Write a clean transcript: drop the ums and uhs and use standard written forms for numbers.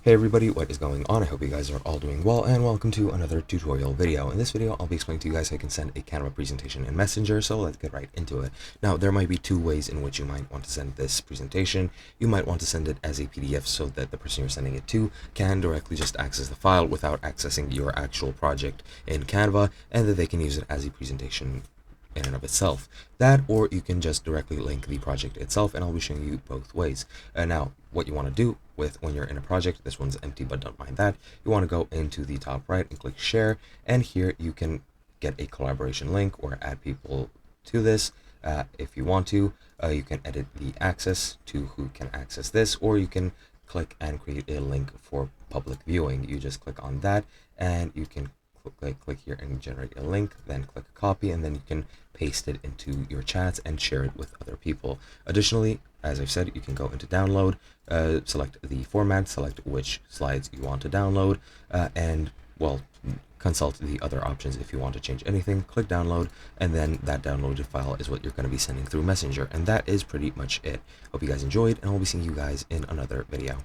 Hey everybody, what is going on? I hope you guys are all doing well, and welcome to another tutorial video. In this video, I'll be explaining to you guys how you can send a Canva presentation in Messenger, so let's get right into it. Now, there might be two ways in which you might want to send this presentation. You might want to send it as a PDF so that the person you're sending it to can directly just access the file without accessing your actual project in Canva, and that they can use it as a presentation in and of itself. That, or you can just directly link the project itself, and I'll be showing you both ways. Now, what you want to do with when you're in a project, this one's empty, but don't mind that. You want to go into the top right and click share, and here you can get a collaboration link or add people to this. If you want to, you can edit the access to who can access this, or you can click and create a link for public viewing. You just click on that, and you can click here and generate a link, then click copy, and then you can paste it into your chats and share it with other people. Additionally, as I've said, you can go into download, select the format, select which slides you want to download, and well, consult the other options. If you want to change anything, click download, and then that downloaded file is what you're going to be sending through Messenger. And that is pretty much it. Hope you guys enjoyed, and I'll be seeing you guys in another video.